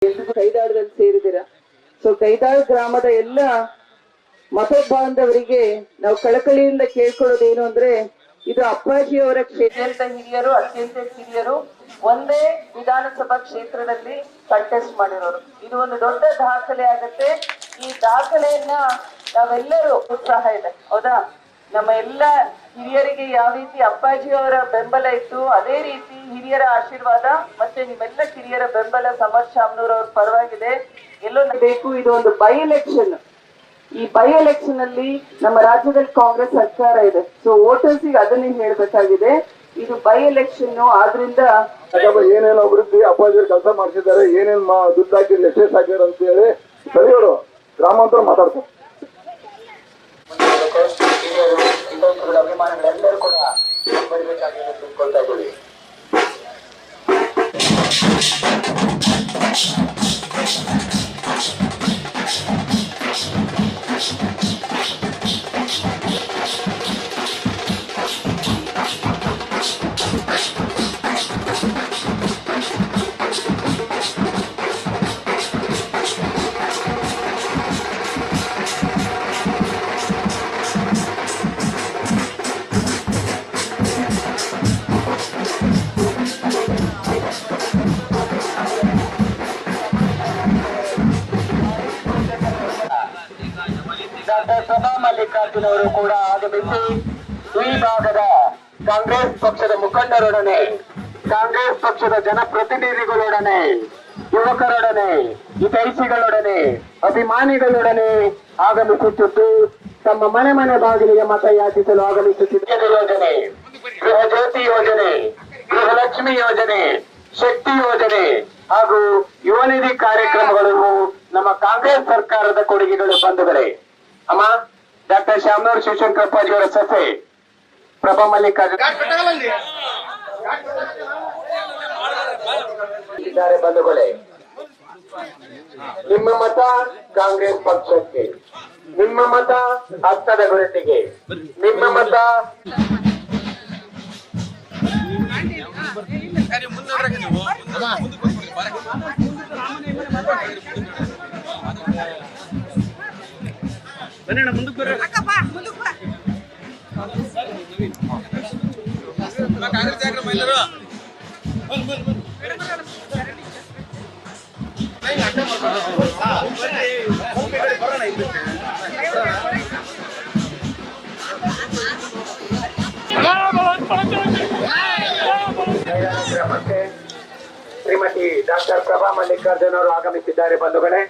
ಕೈದಾಳದಲ್ಲಿ ಸೇರಿದಿರ. So ಕೈದಾಳ್ ಗ್ರಾಮದ ಎಲ್ಲ ಮತ ಬಾಂಧವರಿಗೆ ನಾವು ಕಳಕಳಿಯಿಂದ ಕೇಳ್ಕೊಳ್ಳೋದೇನು ಅಂದ್ರೆ, ಇದು ಅಪ್ಪಾಜಿಯವರ ಕ್ಷೇತ್ರದ ಹಿರಿಯರು, ಅತ್ಯಂತ ಹಿರಿಯರು ಒಂದೇ ವಿಧಾನಸಭಾ ಕ್ಷೇತ್ರದಲ್ಲಿ ಕಂಟೆಸ್ಟ್ ಮಾಡಿರೋರು. ಇದು ಒಂದು ದೊಡ್ಡ ದಾಖಲೆ ಆಗತ್ತೆ. ಈ ದಾಖಲೆಯನ್ನ ನಾವೆಲ್ಲರೂ ಉತ್ಸಾಹ ಇದೆ, ಹೌದಾ? ನಮ್ಮ ಎಲ್ಲ ಹಿರಿಯರಿಗೆ ಯಾವ ರೀತಿ ಅಪ್ಪಾಜಿಯವರ ಬೆಂಬಲ ಇತ್ತು, ಅದೇ ರೀತಿ ಹಿರಿಯರ ಆಶೀರ್ವಾದ ಮತ್ತೆ ನಿಮ್ಮೆಲ್ಲ ಕಿರಿಯರ ಬೆಂಬಲ ಸಮರ್ ಶಾಮನೂರ್ ಅವ್ರ ಪರವಾಗಿದೆ. ಎಲ್ಲೋ ಬೇಕು. ಇದು ಒಂದು ಬೈ ಎಲೆಕ್ಷನ್. ಈ ಬೈ ಎಲೆಕ್ಷನ್ ಅಲ್ಲಿ ನಮ್ಮ ರಾಜ್ಯದಲ್ಲಿ ಕಾಂಗ್ರೆಸ್ ಸರ್ಕಾರ ಇದೆ. ಸೊ ವೋಟರ್ಸ್ ಅದನ್ನೇ ಹೇಳ್ಬೇಕಾಗಿದೆ, ಇದು ಬೈ ಎಲೆಕ್ಷನ್. ಆದ್ರಿಂದ ಏನೇನು ಅಭಿವೃದ್ಧಿ ಅಪ್ಪಾಜಿ ಕೆಲಸ ಮಾಡಿಸಿದ್ದಾರೆ, ಏನೇನ್ ದುಡ್ಡು ಹಾಕಿ ಲೆಟೆಸ್ಟ್ ಹಾಕಿದ್ರು ಅಂತ ಹೇಳಿ ಸ್ಥಳೀಯರು ಗ್ರಾಮಾಂತರ ಮಾತಾಡ್ತಾರೆ. ಅಭಿಮಾನಿಗಳೆಲ್ಲರೂ ಕೂಡ ಬರಬೇಕಾಗಿದೆ ತಿಳ್ಕೊಳ್ತಾ ಇದ್ದೀವಿ. ಡಾಕ್ಟರ್ ಪ್ರಭಾ ಮಲ್ಲಿಕಾರ್ಜುನ್ ಅವರು ಕೂಡ ಆಗಮಿಸಿ ಈ ಭಾಗದ ಕಾಂಗ್ರೆಸ್ ಪಕ್ಷದ ಮುಖಂಡರೊಡನೆ, ಕಾಂಗ್ರೆಸ್ ಪಕ್ಷದ ಜನಪ್ರತಿನಿಧಿಗಳೊಡನೆ, ಯುವಕರೊಡನೆ, ಹಿತೈಷಿಗಳೊಡನೆ, ಅಭಿಮಾನಿಗಳೊಡನೆ ಆಗಮಿಸುತ್ತಿದ್ದು ತಮ್ಮ ಮನೆ ಮನೆ ಬಾಗಿಲಿಗೆ ಮತ ಯಾಚಿಸಲು ಆಗಮಿಸುತ್ತಿದ್ದ ಯೋಜನೆ, ಗೃಹ ಜ್ಯೋತಿ ಯೋಜನೆ, ಗೃಹಲಕ್ಷ್ಮಿ ಯೋಜನೆ, ಶಕ್ತಿ ಯೋಜನೆ ಹಾಗೂ ಯುವ ನಿಧಿ ಕಾರ್ಯಕ್ರಮಗಳನ್ನು ನಮ್ಮ ಕಾಂಗ್ರೆಸ್ ಸರ್ಕಾರದ ಕೊಡುಗೆಗಳು ಬಂಧುಗಳೇ. ಅಮ್ಮ ಡಾಕ್ಟರ್ ಶಾಮನೂರ್ ಶಿವಶಂಕರ್ ಅಪ್ಪಾಜಿ ಅವರ ಸೊಸೆ ಪ್ರಭಾ ಮಲ್ಲಿಕಾರ್ಜುನ್ ಇದ್ದಾರೆ ಬಂಧುಗಳೇ. ನಿಮ್ಮ ಮತ ಕಾಂಗ್ರೆಸ್ ಪಕ್ಷಕ್ಕೆ, ನಿಮ್ಮ ಮತ ಹಸ್ತದ ಗುರುತಿಗೆ, ನಿಮ್ಮ ಮತ ಶ್ರೀಮತಿ ಡಾಕ್ಟರ್ ಪ್ರಭಾ ಮಲ್ಲಿಕಾರ್ಜುನ್ ಅವರು ಆಗಮಿಸಿದ್ದಾರೆ ಬಂಧುಗಳೇ.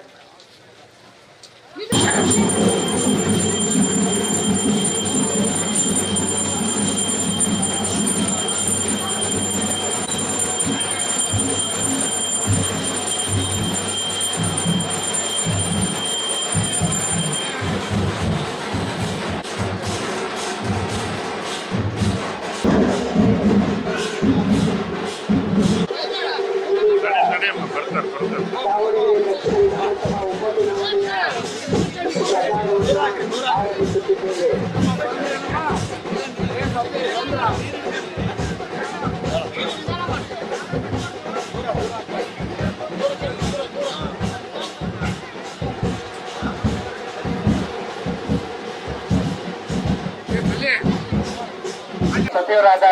ಸಚಿವರಾದ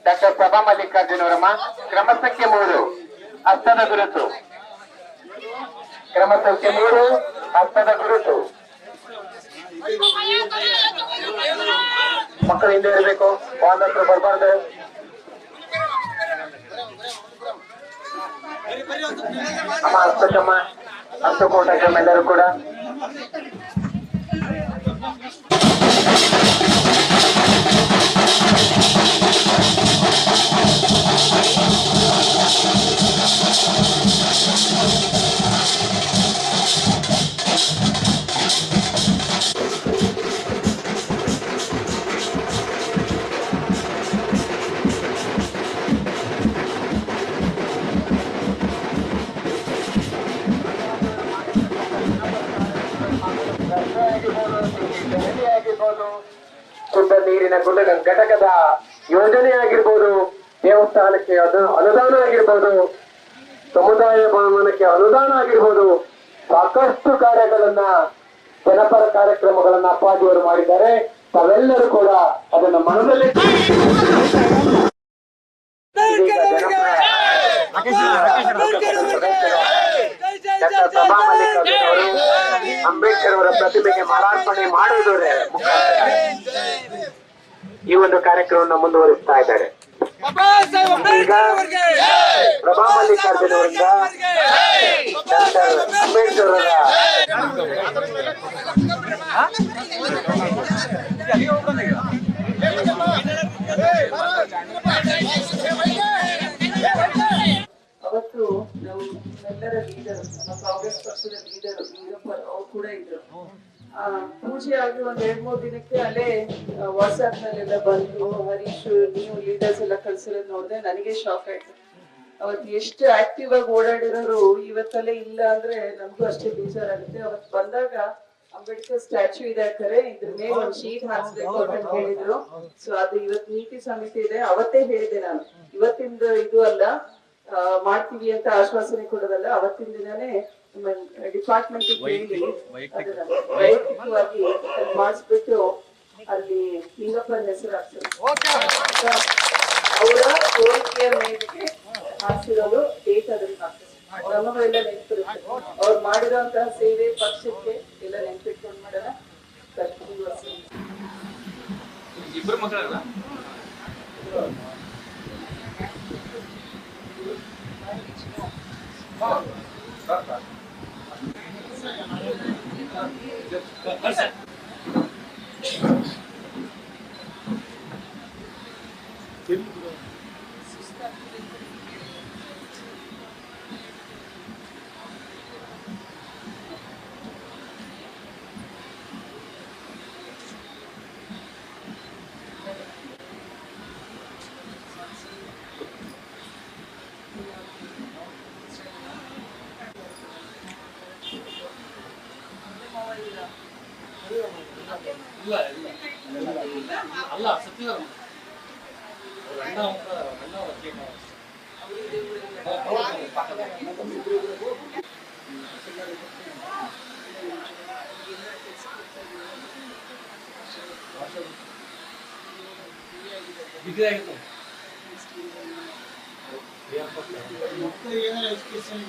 ಡಾಕ್ಟರ್ ಪ್ರಭಾ ಮಲ್ಲಿಕಾರ್ಜುನ್ ಅವರಮ್ಮ ಕ್ರಮ ಸಂಖ್ಯೆ 3 ಹಸ್ತದ ಗುರುತು, ಕ್ರಮ ಸಂಖ್ಯೆ 3 ಹಸ್ತದ ಗುರುತು. ಮಕ್ಕಳು ಹಿಂದೆ ಇರಬೇಕು, ವಾದ ಹತ್ರ ಬರಬಾರ್ದು. ಅಮ್ಮ ಹಸ್ತಕ್ಕಮ್ಮ, ಹಸ್ತಕೋಟಕ್ಕಮ್ಮ ಎಲ್ಲರೂ ಕೂಡ ಶುದ್ಧ ನೀರಿನ ಘಟಕದ ಯೋಜನೆ ಆಗಿರ್ಬೋದು, ದೇವಸ್ಥಾನಕ್ಕೆ ಅನುದಾನ ಆಗಿರ್ಬೋದು, ಸಮುದಾಯ ಭವನಕ್ಕೆ ಅನುದಾನ ಆಗಿರ್ಬೋದು, ಸಾಕಷ್ಟು ಕಾರ್ಯಗಳನ್ನ, ಜನಪರ ಕಾರ್ಯಕ್ರಮಗಳನ್ನ ಅಪ್ಪಾಜಿಯವರು ಮಾಡಿದ್ದಾರೆ. ತಾವೆಲ್ಲರೂ ಕೂಡ ಅದನ್ನ ಮನದಲ್ಲಿ ಅಂಬೇಡ್ಕರ್ ಅವರ ಪ್ರತಿಮೆಗೆ ಮಾಲಾರ್ಪಣೆ ಮಾಡುವುದರ ಮುಖಾಂತರ ಈ ಒಂದು ಕಾರ್ಯಕ್ರಮವನ್ನು ಮುಂದುವರಿಸ್ತಾ ಇದ್ದಾರೆ. ಈಗ ಪ್ರಭಾ ಮಲ್ಲಿಕಾರ್ಜುನ ಅವರಿಂದ ಡಾಕ್ಟರ್ ಅಂಬೇಡ್ಕರ್ ಅವರ ಅವತ್ತು ನಾವು ಎಲ್ಲರ ಲೀಡರ್, ನಮ್ಮ ಕಾಂಗ್ರೆಸ್ ಪಕ್ಷದ ಲೀಡರ್ ವೀರಪ್ಪ ಅವ್ರು ಕೂಡ ಇದ್ರು. ಪೂಜೆ ಆಗಿ ಒಂದ್ 2-3 ದಿನಕ್ಕೆ ಅಲ್ಲೇ ವಾಟ್ಸ್ಆಪ್ ನಲ್ಲೆಲ್ಲ ಬಂದು ಹರೀಶ್ ನೀವು ಲೀಡರ್ಸ್ ಎಲ್ಲ ಕಳ್ಸಿರೋದ್ ನೋಡಿದೆ, ನನಗೆ ಶಾಕ್ ಆಯ್ತು. ಅವತ್ ಎಷ್ಟು ಆಕ್ಟಿವ್ ಆಗಿ ಓಡಾಡಿರೋರು ಇವತ್ತಲ್ಲೇ ಇಲ್ಲ ಅಂದ್ರೆ ನಮಗೂ ಅಷ್ಟೇ ಬೇಜಾರಾಗುತ್ತೆ. ಅವತ್ ಬಂದಾಗ ಅಂಬೇಡ್ಕರ್ ಸ್ಟ್ಯಾಚ್ಯೂ ಇದೆ ಹಾಕ್ತಾರೆ, ಇದ್ರ ಮೇಲೆ ಒಂದ್ ಶೀಟ್ ಹಾಕ್ಸ್ಬೇಕು ಅಂತ ಹೇಳಿದ್ರು. ಸೊ ಅದು ಇವತ್ ನೀತಿ ಸಮಿತಿ ಇದೆ, ಅವತ್ತೇ ಹೇಳಿದೆ ನಾನು, ಇವತ್ತಿಂದ ಇದು ಅಲ್ಲ ಮಾಡ್ತೀವಿ ಅಂತ ಆಶ್ವಾಸನೆ ಕೊಡೋದಲ್ಲ, ಅವತ್ತಿನ ದಿನಾನೇ ಡಿಪಾರ್ಟ್ಮೆಂಟ್ ಹೇಳಿ ಅದನ್ನ ವೈಯಕ್ತಿಕವಾಗಿ ಮಾಡಿಸ್ಬಿಟ್ಟು ಅಲ್ಲಿ ನಿಂಗಪ್ಪನ ಹೆಸರು ಹಾಕ್ತಾರೆ. ಅವರ ಕೋರಿಕೆಯ ಮೇರೆಗೆ ಹಾಕ್ಸಿರೋದು ಡೇಟ್ ಅದನ್ನ ಹಾಕ್ತಾರೆ. ನಮಗೂ ಎಲ್ಲ ನೆನಪಿರುತ್ತೆ, ಅವ್ರು ಮಾಡಿರೋಂತಹ ಸೇವೆ ಪಕ್ಷಕ್ಕೆ ಎಲ್ಲ ನೆನಪಿಟ್ಕೊಂಡು ಮಾಡೋಣ. ಇಬ್ಬರು ಮಕ್ಕಳಲ್ಲ ಅಲ್ಲ ಸತ್ಯ ಡಿಗ್ರಿ ಆಗಿತ್ತು ಏನಾರ ಎಜುಕೇಶನ್